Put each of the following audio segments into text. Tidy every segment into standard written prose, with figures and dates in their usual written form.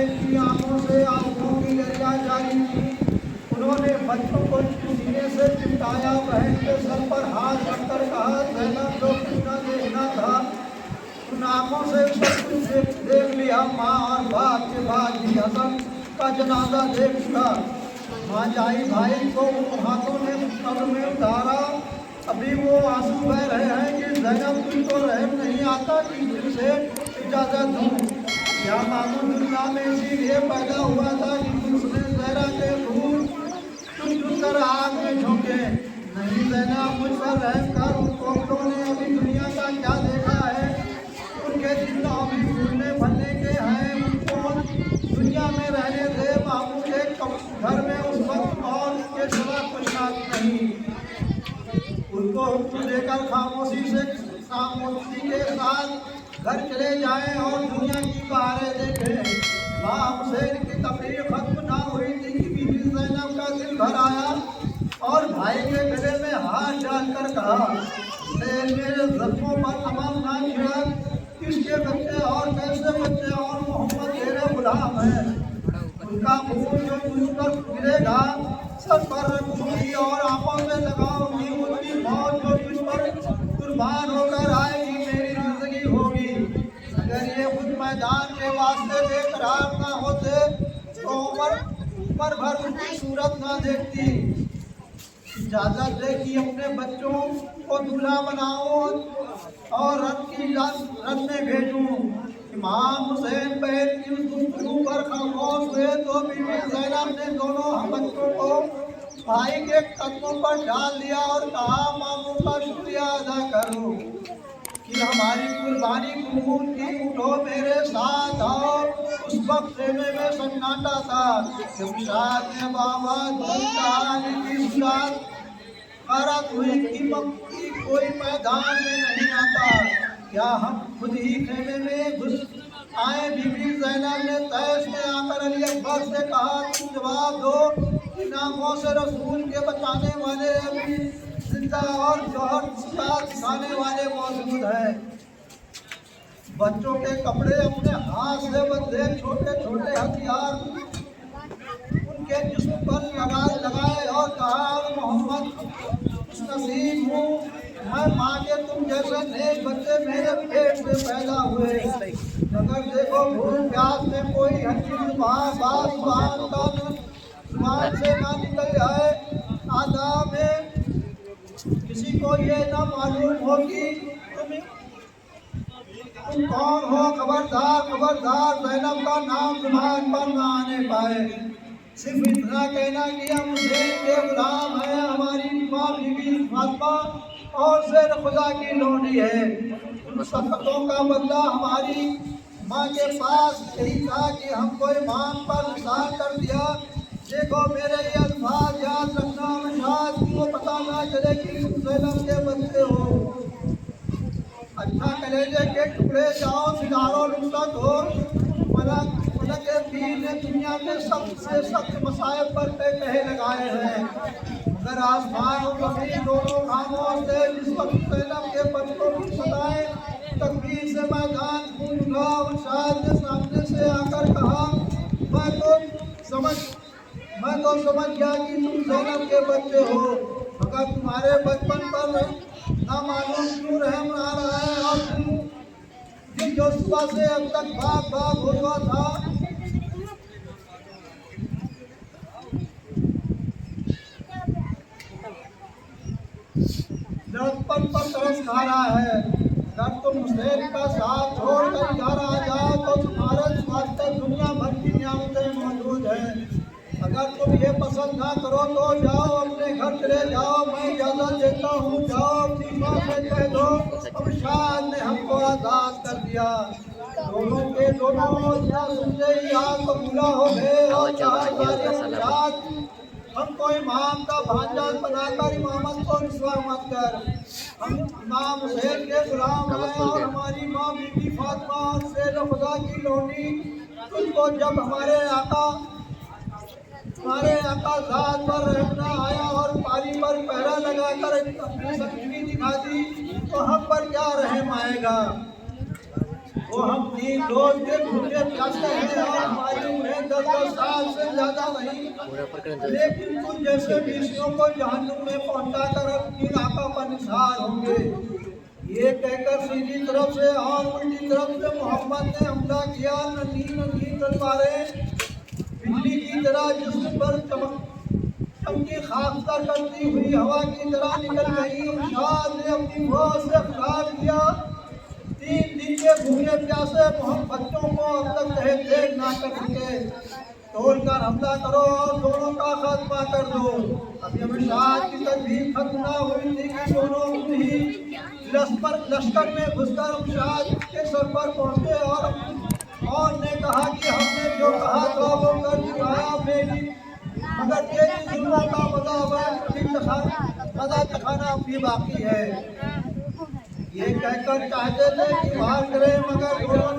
की आंखों से आंसुओं की लहरियां जारी की। उन्होंने बच्चों को सीने से चिपटाया, बहन के सर पर हाथ रखकर कहा, ज़ैनब जो कुछ न देखना था उन आंखों से सब कुछ देख लिया। माँ और बाप के बाद भी हसन का जनाजा देख चुका। माँ जाई भाई को हाथों ने कब्र में उतारा। अभी वो आंसू बह रहे हैं कि ज़ैनब तुमको रहम नहीं आता कि तुमसे इजाज़त दूँ। क्या मामू दुनिया में इसीलिए पैदा हुआ था कि उसने ज़हरा के खून चुन चुन कर आग में झोंके? नहीं ज़ैनब, मुझ पर रहम कर। उन कोफरों ने अभी दुनिया का क्या देखा है? उनके दिन अभी फूलने फलने के हैं। उनको दुनिया में रहने दे। मामू के घर में उस वक्त और उसके सिवा कुछ नहीं। उनको हुक्म देकर खामोशी के साथ घर चले जाएं और दुनिया की बहारें देखें। माँ हुसैन की तकरीर खत्म ना हुई थी कि बीबी ज़ैनब का दिल भर आया और भाई के गले में हाथ डालकर कहा, मेरे ज़ख्मों पर तमाम ना छिड़क। किसके बच्चे और कैसे बच्चे और मोहम्मद तेरे गुलाम हैं। उनका खून जो तुझ पर गिरेगा सर पर रखूंगी और आंखों में लगाऊंगी। उनकी मौत जो तुझ पर कुर्बान होकर आएगी मेरी जिंदगी होगी। अगर ये खुद मैदान के वास्ते बेकरार ना होते तो उम्र भर उनकी सूरत ना देखती। इजाजत दे कि अपने बच्चों को दूल्हा बनाऊं और रन में भेजूं। इमाम हुसैन बहन की उस गुफ्तगू पर खामोश हुए तो बीबी ज़ैनब ने दोनों बच्चों को भाई के कदमों पर डाल दिया और कहा, मामू का शुक्रिया अदा करो कि हमारी कुर्बानी कबूल की। उठो मेरे साथ और उस वक्त खेमे में सन्नाटा था जब शाद ने बाबा की कहानी की शुरुआत हुई कि मक्की कोई मैदान में नहीं आता। क्या हम खुद ही खेमे में घुस आए? बीबी ज़ैनब ने तैश में आकर अली अकबर से कहा, तुम जवाब दो कि नामों से रसूल के बचाने वाले अभी जिंदा और जौहर सिखाने वाले मौजूद हैं। बच्चों के कपड़े अपने हाथ से बंधे, छोटे छोटे हथियार उनके जिस्म पर लगाए और कहा, मोहम्मद नसीब हूँ मैं माँ के तुम जैसे नेक बच्चे मेरे पेट से पैदा हुए। अगर देखो भूख प्यास में कोई हल्की जुबान से ना निकल जाए, आधा में किसी को ये ना मालूम हो कि तुम कौन हो। खबरदार खबरदार ज़ैनब का नाम जुबान पर ना आने पाए। सिर्फ इतना कहना कि हम हुसैन के गुलाम हैं, हमारी माँ बीबी फातिमा और शेर खुदा की लोनी है। उन शफ़क़तों का बदला हमारी माँ के पास यही था कि हमको ईमान पर निसार कर दिया। देखो मेरे ये अल्फाज याद रखना, शायद तुमको पता ना चले कि तुम ज़ैनब के बच्चे हो। अच्छा कलेजे के टुकड़े जाओ, सितारों नुसरत हो। मलक पीर ने दुनिया के सख्त से सख्त मसाइब पर कहे लगाए हैं, मगर आसमान और ज़मीन दोनों खामोश थे जिस वक्त ज़ैनब के बच्चों की सदाएं तकबीर से मैदान गूंज उठा। उन शायद ने सामने से आकर कहा, मैं तो समझ गया कि तुम ज़ैनब के बच्चे हो, मगर तुम्हारे बचपन पर ना मालूम क्यों रहम आ रहा है और तुम जो सुबह से अब तक भाग हुआ था। लड़कपन पर तरस खा रहा है। अगर तुम हुसैन का साथ छोड़कर घर आ जाओ तो तुम्हारे स्वास्थ्य दुनिया भर की नियामतें मौजूद हैं। अगर तुम ये पसंद ना करो तो जाओ, अपने घर चले जाओ, मैं इजाज़त देता हूँ। जाओ अपनी माँ से कह दो अब शाद ने हमको आज़ाद कर दिया। दोनों के दोनों सुनते ही आग कबूला हो गए और कहा, हमको इमाम का भांजा बनाकर इमामत को रुसवा मत कर। हम इमाम हुसैन के गुलाम हैं और हमारी माँ बीबी फातिमा और शेर खुदा की लोनी तुझको जब हमारे आका ज़ात पर रहना आया और पारी पर पहरा लगाकर अपनी सख्ती दिखा दी तो हम पर क्या रहम आएगा। वो हम 3 रोज के भूखे प्यासे हैं और हमारी उम्र 10-10 साल से ज्यादा नहीं, लेकिन तुम जैसे विषयों को जहन्नुम में पहुंचा कर अपनी आका पर निसार होंगे। ये कहकर सीधी तरफ से और उल्टी तरफ से मोहम्मद ने हमला किया। नन्ही तलवारें बिजली की तरह जिस्म पर चमकी खाकसा करती हुई हवा की तरह निकल गई। उस्ताद ने अपनी फौज से फरार किया। 3 दिन के भूखे प्यासे बच्चों को अब तक देख ना कर सके। तोड़कर हमला करो और दोनों का खात्मा कर दो। अब यमशाद की तदबीर खत्म ना हुई थी कि दोनों ही लश्कर में घुसकर यमशाद के सर पर पहुंचे और ने कहा कि हमने जो कहा था वो कर दिखाया मेरी, मगर तेरी जुल्मों का मजा चखाना अभी बाकी है। ये कहकर चाहते थे कि बाहर करें, मगर दोनों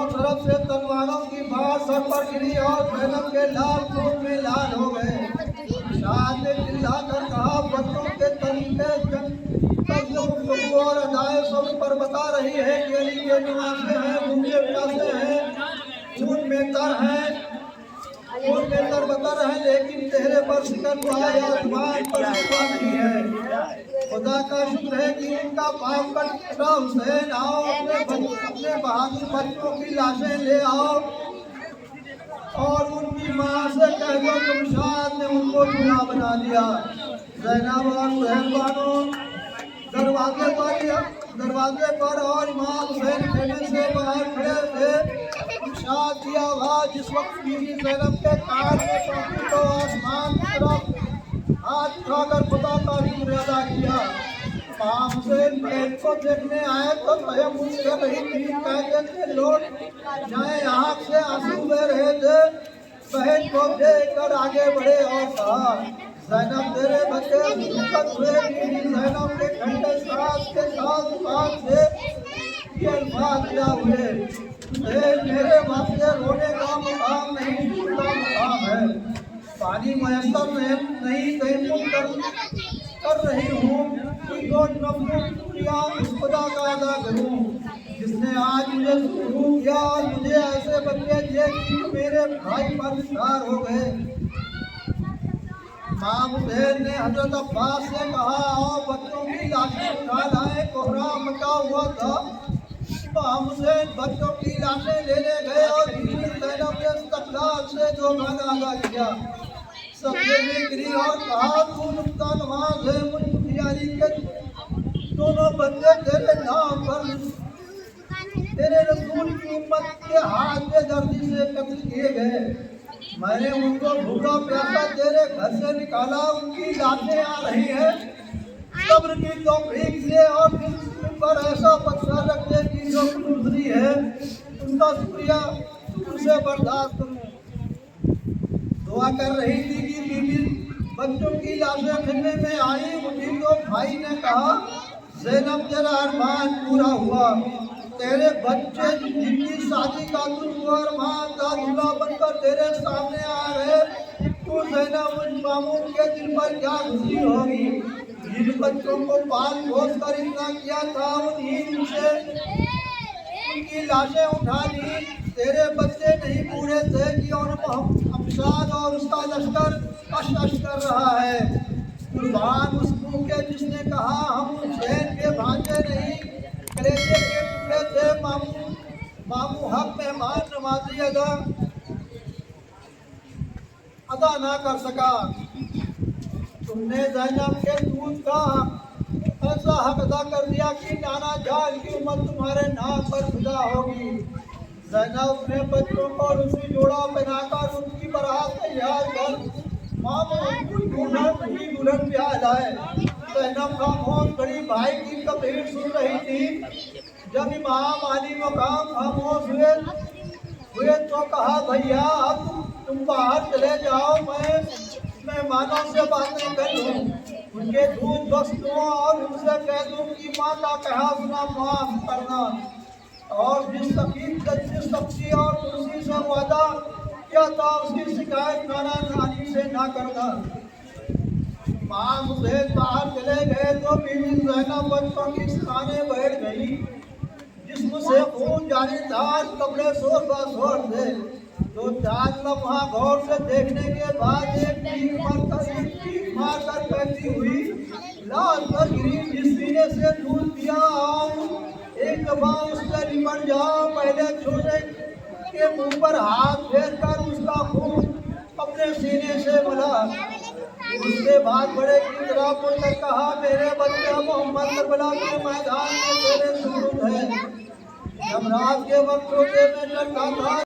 तरफ से तलवारों की बाढ़ सर पर गिरी और ज़ैनब के लाल खून में लाल हो गए। शाह ने चिल्लाकर कहा, बच्चों के तरीके और अदाए सब पर बता रही है कि अली के नवासे हैं, भूखे प्यासे हैं, खून में तर है, लेकिन चेहरे पर शिकन आसमान पर नहीं है। खुदा का शुक्र है कि उनका पाप कटा। हुसैन आओ, अपने बहादुर बच्चों की लाशें ले आओ और उनकी माँ से कह दो यमशाद ने उनको दूल्हा बना लिया। ज़ैनब और हुसैन दरवाजे पर और इमाम हुसैन खेमे से बाहर खड़े थे। यमशाद की आवाज़ जिस वक्त बीवी ज़ैनब के कान में पहुंची तो आसमान की तरफ हाथ उठाकर खुदा का शुक्र अदा किया। इमाम हुसैन पेट को देखने आए तो तयम्मुम कर रही थी। कहते थे लोग जाए, आँख से आंसू बह रहे थे। बहन को देखकर आगे बढ़े और कहा, ज़ैनब तेरे बच्चे हुए। ज़ैनब के ठंडे सांस के साथ से ये अल्फाज क्या हुए, मेरे वास्ते रोने का मुकाम नहीं, झूठा मुकाम है। पानी मयसर नहीं तयम्मुम कर रही हूँ कि जो शुक्रिया उस खुदा का अदा करूँ जिसने आज मुझे शुरू किया और मुझे ऐसे बच्चे दिए कि मेरे भाई पर निसार हो गए। इमाम हुसैन ने हजरत अब्बास से कहा, और बच्चों की लाशें उठा लाए। कोहराम मचा हुआ था। इमाम हुसैन बच्चों की लाशें लेने गए और ज़ैनब ने इस्तक़लाल से जो गाना अदा किया सबसे में गिरी और कहा, तू नुक्ता नवाज है, मुझे के दोनों बच्चे तेरे नाम पर तेरे रसूल की उम्मत के हाथ में दर्दी से कत्ल किए गए। मैंने उनको भूखा प्यासा तेरे घर से निकाला। उनकी लाशें आ रही है। सब्र की तौफीक से और पर ऐसा पत्थर रखने की जो गुजरी है उनका शुक्रिया उनसे बर्दाश्त करूँ। दुआ कर रही थी कि बीबी बच्चों की लाशें खेलने में आई। उन्हीं तो भाई ने कहा, ज़ैनब तेरा अरमान पूरा हुआ। तेरे बच्चे जिनकी शादी का तुझ अरमान का दूल्हा बनकर तेरे सामने आ रहे। तू ज़ैनब उन मामून के दिल पर क्या खुशी होगी। जिन बच्चों को पाल पोस कर इतना किया था उन्हीं से उनकी लाशें उठा ली। तेरे बच्चे नहीं पूरे थे कि अमशाद और उसका लश्कर कश कर रहा है। कुर्बान उस के जिसने कहा, हम हुसैन के भांजे नहीं कलेजे के टुकड़े थे। मामू हक मेहमान नवाजी अदा ना कर सका। तुमने ज़ैनब के दूध का ऐसा हक अदा कर दिया कि नाना जान की उम्र तुम्हारे नाम पर फिदा होगी। ज़ैनब ने बच्चों को रूसी जोड़ा पहनाकर उनकी बारात तैयार कर मामू दुल्हन ब्याह लाए। ज़ैनब का मौत बड़ी भाई की तकरीर सुन रही थी। जब इमाम अली मकाम खामोश हुए तो कहा, भैया अब तुम बाहर चले जाओ, मैं मेहमानों से बातें कर लूँ, उनके दूध वस्तुओं और उनसे कह दूँ कि माँ का कहा सुना माफ करना और जिस सब्जी और कुर्सी से वादा किया था उसकी शिकायत नाना नानी से ना करना। मांग भेद बाहर चले गए तो बीवी ज़ैनब बच्चों की सराने बैठ गई, जिस्म से खून जारी था, कपड़े शोर बशोर थे। तो 4 लम्हा गौर से देखने के बाद एक चीख मारकर कहती हुई, लाल पर गिरी जिस सीने से दूध पिया आओ, एक दफा उससे निपट जाओ। पहले छोटे के मुंह पर हाथ फेर कर उसका खून अपने सीने से मला। उसके बाद बड़े की तरह मुड़कर कहा, मेरे बच्चे मोहम्मद करबला के मैदान में तेरे सुपुर्द है। जब रात के वक्त होते मैं डरता था